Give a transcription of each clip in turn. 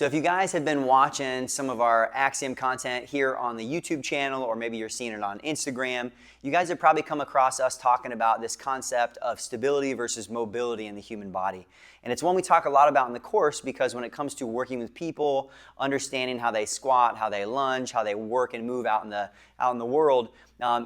So if you guys have been watching some of our Axiom content here on the YouTube channel, or maybe you're seeing it on Instagram, you guys have probably come across us talking about this concept of stability versus mobility in the human body. And it's one we talk a lot about in the course because when it comes to working with people, understanding how they squat, how they lunge, how they work and move out in the world,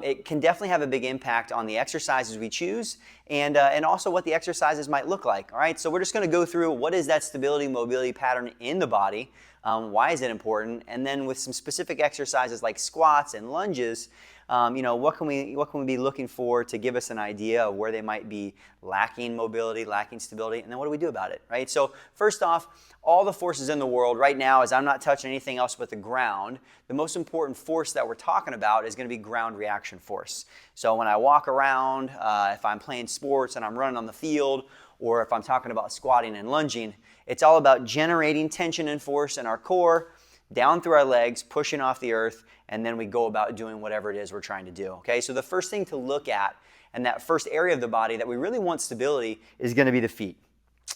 it can definitely have a big impact on the exercises we choose and also what the exercises might look like. All right, so we're just going to go through what is that stability mobility pattern in the body, why is it important, and then with some specific exercises like squats and lunges, what can we be looking for to give us an idea of where they might be lacking mobility, lacking stability, and then what do we do about it, right? So first off, all the forces in the world right now, as I'm not touching anything else but the ground, the most important force that we're talking about is going to be ground reaction force. So when I walk around, if I'm playing sports and I'm running on the field, or if I'm talking about squatting and lunging, it's all about generating tension and force in our core, down through our legs, pushing off the earth, and then we go about doing whatever it is we're trying to do. Okay, so the first thing to look at, and that first area of the body that we really want stability, is going to be the feet,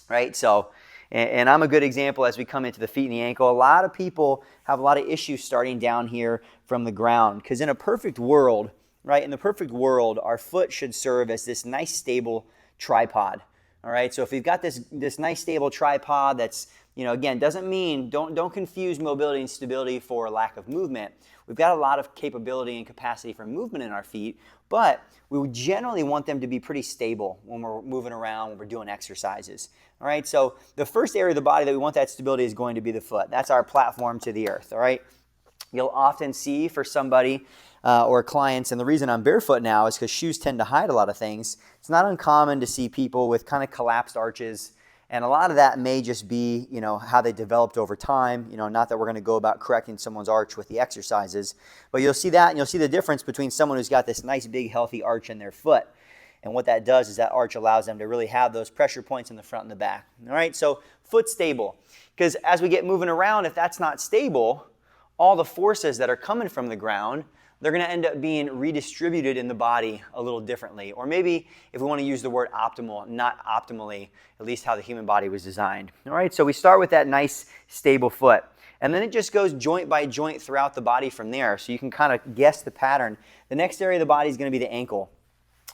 right? So, and I'm a good example as we come into the feet and the ankle. A lot of people have a lot of issues starting down here from the ground, because in a perfect world, right, in the perfect world, our foot should serve as this nice stable tripod. All right, so if we've got this nice stable tripod that's, again, doesn't mean, don't confuse mobility and stability for lack of movement. We've got a lot of capability and capacity for movement in our feet, but we would generally want them to be pretty stable when we're moving around, when we're doing exercises. All right, so the first area of the body that we want that stability is going to be the foot. That's our platform to the earth, all right? You'll often see for somebody or clients, and the reason I'm barefoot now is because shoes tend to hide a lot of things. It's not uncommon to see people with kind of collapsed arches, and a lot of that may just be, how they developed over time. Not that we're going to go about correcting someone's arch with the exercises, but you'll see that, and you'll see the difference between someone who's got this nice big healthy arch in their foot. And what that does is that arch allows them to really have those pressure points in the front and the back. All right, so foot stable, because as we get moving around, if that's not stable, all the forces that are coming from the ground, they're going to end up being redistributed in the body a little differently. Or maybe, if we want to use the word optimal, not optimally, at least how the human body was designed. All right, so we start with that nice, stable foot. And then it just goes joint by joint throughout the body from there. So you can kind of guess the pattern. The next area of the body is going to be the ankle.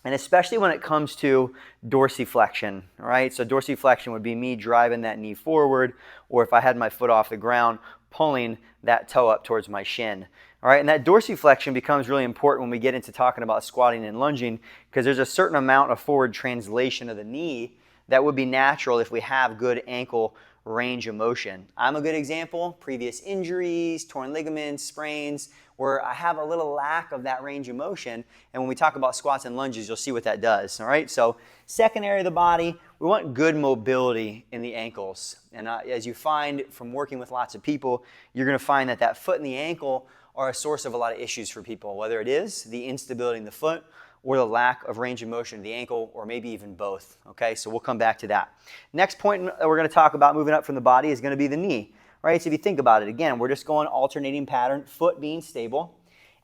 And especially when it comes to dorsiflexion, all right? So dorsiflexion would be me driving that knee forward, or if I had my foot off the ground, pulling that toe up towards my shin. All right, and that dorsiflexion becomes really important when we get into talking about squatting and lunging, because there's a certain amount of forward translation of the knee that would be natural if we have good ankle range of motion. I'm a good example. Previous injuries, torn ligaments, sprains, where I have a little lack of that range of motion. And when we talk about squats and lunges, you'll see what that does. All right, so second area of the body, we want good mobility in the ankles. And as you find from working with lots of people, you're going to find that that foot and the ankle are a source of a lot of issues for people, whether it is the instability in the foot or the lack of range of motion of the ankle, or maybe even both. Okay, so we'll come back to that. Next point that we're going to talk about moving up from the body is going to be the knee. Right, so if you think about it, again, we're just going alternating pattern, foot being stable,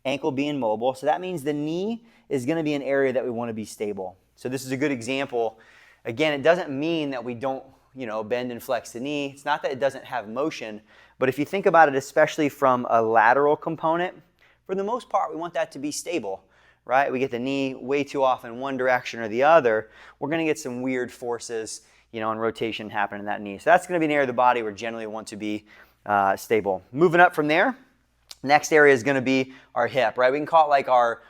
ankle being mobile. So that means the knee is going to be an area that we want to be stable. So this is a good example. Again, it doesn't mean that we don't, bend and flex the knee. It's not that it doesn't have motion, but if you think about it, especially from a lateral component, for the most part, we want that to be stable, right? We get the knee way too off in one direction or the other, we're going to get some weird forces, and rotation happening in that knee. So that's going to be an area of the body we generally want to be stable. Moving up from there, next area is going to be our hip, right? We can call it like our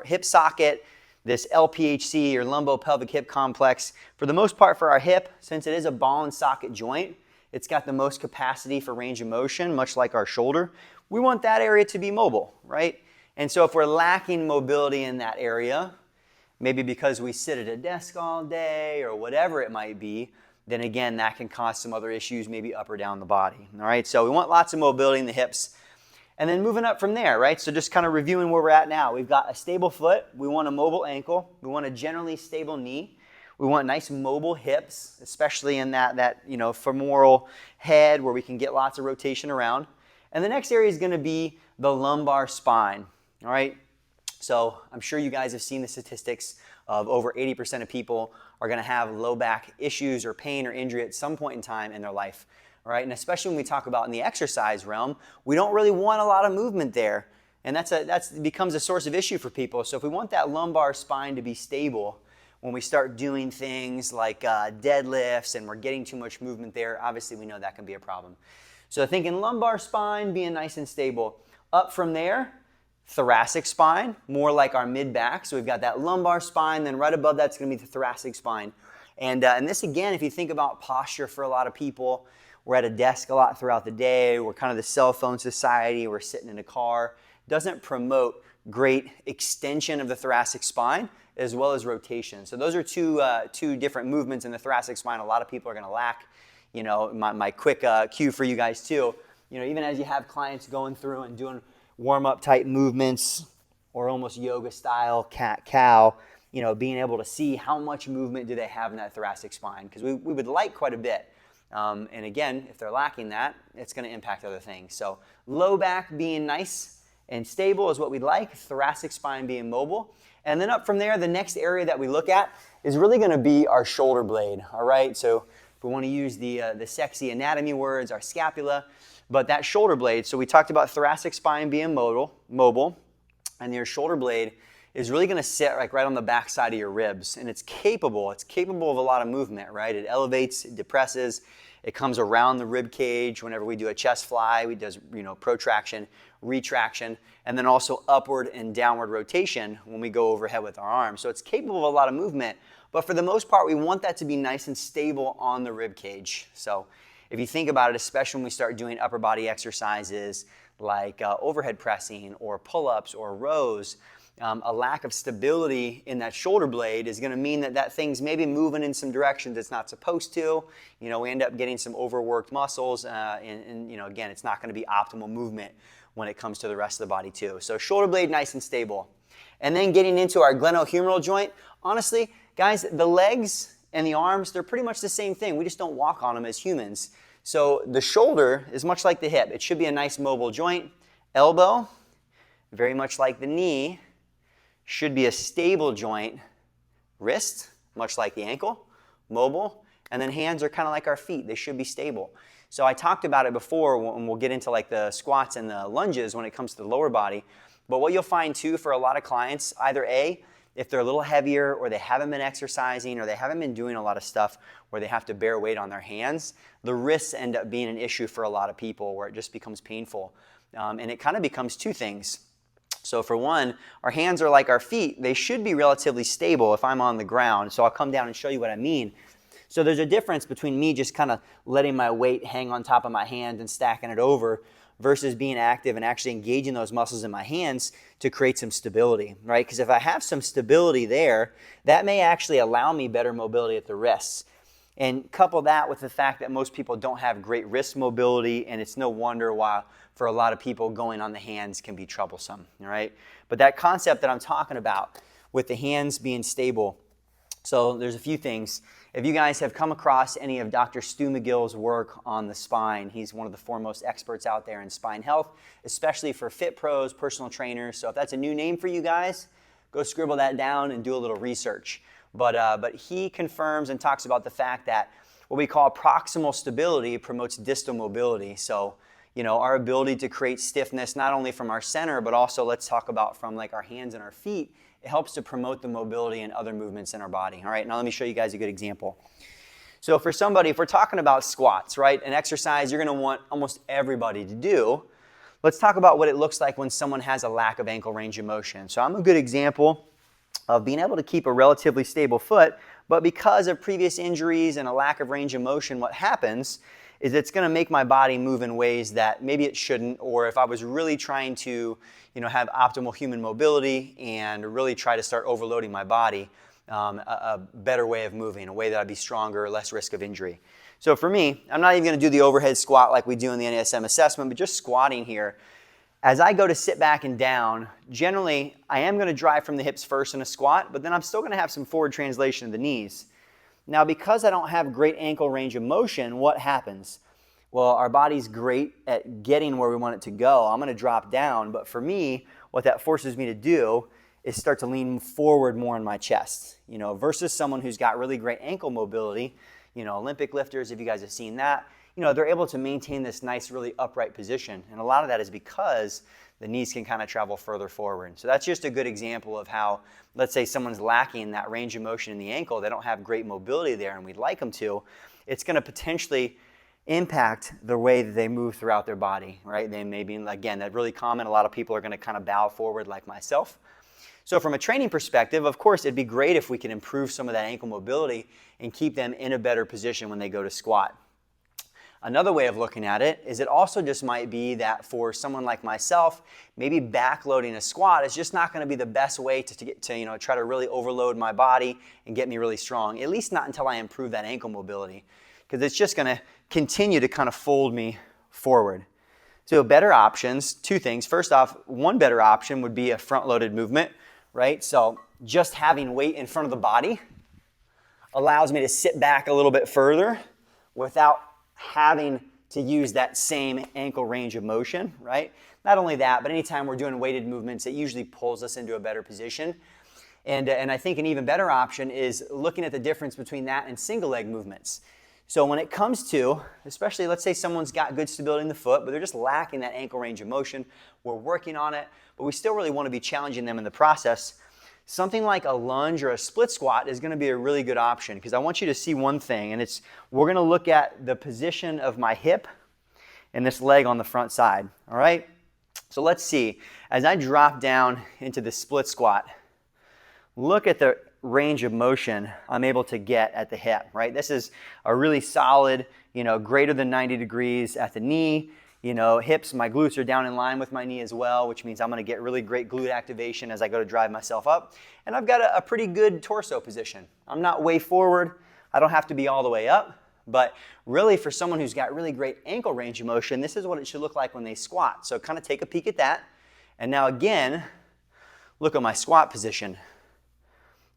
hip socket, this LPHC or lumbo-pelvic hip complex. For the most part for our hip, since it is a ball and socket joint, it's got the most capacity for range of motion, much like our shoulder. We want that area to be mobile, right? And so if we're lacking mobility in that area, maybe because we sit at a desk all day or whatever it might be, then again, that can cause some other issues, maybe up or down the body. All right, so we want lots of mobility in the hips. And then moving up from there, right? So just kind of reviewing where we're at now. We've got a stable foot. We want a mobile ankle. We want a generally stable knee. We want nice mobile hips, especially in that femoral head where we can get lots of rotation around. And the next area is going to be the lumbar spine. All right. So I'm sure you guys have seen the statistics of over 80% of people are going to have low back issues or pain or injury at some point in time in their life. All right? And especially when we talk about in the exercise realm, we don't really want a lot of movement there. And that becomes a source of issue for people. So if we want that lumbar spine to be stable, when we start doing things like deadlifts and we're getting too much movement there, obviously we know that can be a problem. So thinking lumbar spine being nice and stable. Up from there, thoracic spine, more like our mid-back. So we've got that lumbar spine, then right above that's going to be the thoracic spine. And this, again, if you think about posture for a lot of people, we're at a desk a lot throughout the day. We're kind of the cell phone society. We're sitting in a car. Doesn't promote great extension of the thoracic spine as well as rotation. So those are two different movements in the thoracic spine a lot of people are going to lack. You know, my quick cue for you guys too, you know, even as you have clients going through and doing warm-up type movements or almost yoga style cat-cow, you know, being able to see how much movement do they have in that thoracic spine, because we would like quite a bit. And again, if they're lacking that, it's going to impact other things. So low back being nice and stable is what we'd like, thoracic spine being mobile. And then up from there, the next area that we look at is really going to be our shoulder blade, all right? So if we want to use the sexy anatomy words, our scapula, but that shoulder blade, so we talked about thoracic spine being mobile, and your shoulder blade is really going to sit like right on the back side of your ribs, and it's capable of a lot of movement, right? It elevates, it depresses, it comes around the rib cage whenever we do a chest fly, we do, you know, protraction, retraction, and then also upward and downward rotation when we go overhead with our arms. So it's capable of a lot of movement, but for the most part, we want that to be nice and stable on the rib cage. So if you think about it, especially when we start doing upper body exercises like overhead pressing or pull-ups or rows, a lack of stability in that shoulder blade is going to mean that thing's maybe moving in some directions it's not supposed to. You know, we end up getting some overworked muscles, and you know, again, it's not going to be optimal movement when it comes to the rest of the body too. So shoulder blade nice and stable. And then getting into our glenohumeral joint, honestly, guys, the legs and the arms, they're pretty much the same thing. We just don't walk on them as humans. So the shoulder is much like the hip. It should be a nice mobile joint. Elbow, very much like the knee, should be a stable joint. Wrist, much like the ankle, mobile. And then hands are kind of like our feet. They should be stable. So I talked about it before when we'll get into like the squats and the lunges when it comes to the lower body. But what you'll find too for a lot of clients, either A, if they're a little heavier or they haven't been exercising or they haven't been doing a lot of stuff where they have to bear weight on their hands, the wrists end up being an issue for a lot of people where it just becomes painful. And it kind of becomes two things. So for one, our hands are like our feet. They should be relatively stable if I'm on the ground. So I'll come down and show you what I mean. So there's a difference between me just kind of letting my weight hang on top of my hand and stacking it over versus being active and actually engaging those muscles in my hands to create some stability, right? Because if I have some stability there, that may actually allow me better mobility at the wrists. And couple that with the fact that most people don't have great wrist mobility, and it's no wonder why for a lot of people going on the hands can be troublesome, all right? But that concept that I'm talking about with the hands being stable, so there's a few things. If you guys have come across any of Dr. Stu McGill's work on the spine, he's one of the foremost experts out there in spine health, especially for fit pros, personal trainers. So if that's a new name for you guys, go scribble that down and do a little research. But he confirms and talks about the fact that what we call proximal stability promotes distal mobility. So, you know, our ability to create stiffness not only from our center, but also let's talk about from like our hands and our feet. It helps to promote the mobility and other movements in our body. All right, now let me show you guys a good example. So for somebody, if we're talking about squats, right, an exercise you're going to want almost everybody to do, let's talk about what it looks like when someone has a lack of ankle range of motion. So I'm a good example of being able to keep a relatively stable foot, but because of previous injuries and a lack of range of motion, what happens is it's going to make my body move in ways that maybe it shouldn't, or if I was really trying to, you know, have optimal human mobility and really try to start overloading my body, a better way of moving, a way that I'd be stronger, less risk of injury. So for me, I'm not even going to do the overhead squat like we do in the NASM assessment, but just squatting here. As I go to sit back and down, generally I am going to drive from the hips first in a squat, but then I'm still going to have some forward translation of the knees. Now, because I don't have great ankle range of motion, what happens? Well, our body's great at getting where we want it to go. I'm going to drop down, but for me, what that forces me to do is start to lean forward more in my chest, versus someone who's got really great ankle mobility. Olympic lifters, if you guys have seen that, they're able to maintain this nice, really upright position. And a lot of that is because the knees can kind of travel further forward. So that's just a good example of how, let's say someone's lacking that range of motion in the ankle, they don't have great mobility there, and we'd like them to, it's going to potentially impact the way that they move throughout their body, right? They may be, again, that's really common. A lot of people are going to kind of bow forward like myself. So from a training perspective, of course, it'd be great if we can improve some of that ankle mobility and keep them in a better position when they go to squat. Another way of looking at it is it also just might be that for someone like myself, maybe backloading a squat is just not going to be the best way to try to really overload my body and get me really strong, at least not until I improve that ankle mobility, because it's just going to continue to kind of fold me forward. So better options, two things. First off, one better option would be a front-loaded movement, right? So just having weight in front of the body allows me to sit back a little bit further without having to use that same ankle range of motion, right? Not only that, but anytime we're doing weighted movements, it usually pulls us into a better position. And I think an even better option is looking at the difference between that and single leg movements. So when it comes to, especially let's say someone's got good stability in the foot, but they're just lacking that ankle range of motion, we're working on it, but we still really want to be challenging them in the process. Something like a lunge or a split squat is going to be a really good option, because I want you to see one thing, and it's we're going to look at the position of my hip and this leg on the front side, all right? So let's see. As I drop down into the split squat, look at the range of motion I'm able to get at the hip, right? This is a really solid, greater than 90 degrees at the knee. Hips, my glutes are down in line with my knee as well, which means I'm going to get really great glute activation as I go to drive myself up. And I've got a pretty good torso position. I'm not way forward. I don't have to be all the way up. But really, for someone who's got really great ankle range of motion, this is what it should look like when they squat. So kind of take a peek at that. And now again, look at my squat position.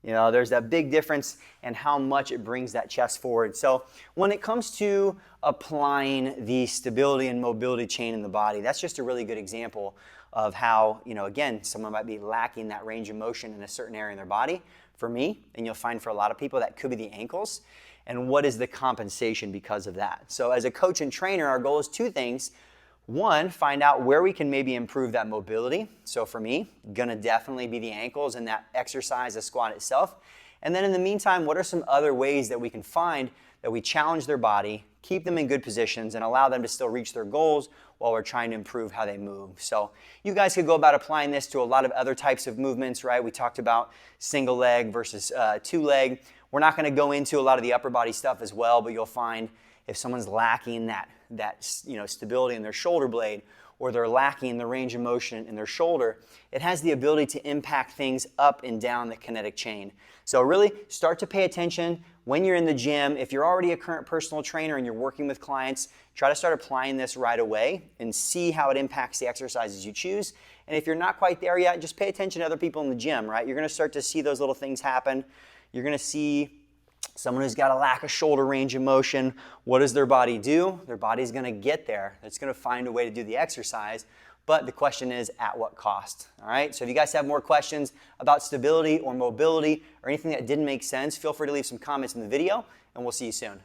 There's that big difference in how much it brings that chest forward. So when it comes to applying the stability and mobility chain in the body, that's just a really good example of how, again, someone might be lacking that range of motion in a certain area in their body. For me, and you'll find for a lot of people, that could be the ankles. And what is the compensation because of that? So as a coach and trainer, our goal is two things. One, find out where we can maybe improve that mobility. So for me, gonna definitely be the ankles and that exercise, the squat itself. And then in the meantime, what are some other ways that we can find that we challenge their body, keep them in good positions, and allow them to still reach their goals while we're trying to improve how they move. So you guys could go about applying this to a lot of other types of movements, right? We talked about single leg versus two leg. We're not gonna go into a lot of the upper body stuff as well, but you'll find if someone's lacking that stability in their shoulder blade, or they're lacking the range of motion in their shoulder, it has the ability to impact things up and down the kinetic chain. So really start to pay attention when you're in the gym. If you're already a current personal trainer and you're working with clients, try to start applying this right away and see how it impacts the exercises you choose. And if you're not quite there yet, just pay attention to other people in the gym, right? You're going to start to see those little things happen. You're going to see someone who's got a lack of shoulder range of motion. What does their body do? Their body's going to get there. It's going to find a way to do the exercise, but the question is, at what cost? All right, so if you guys have more questions about stability or mobility or anything that didn't make sense, feel free to leave some comments in the video, and we'll see you soon.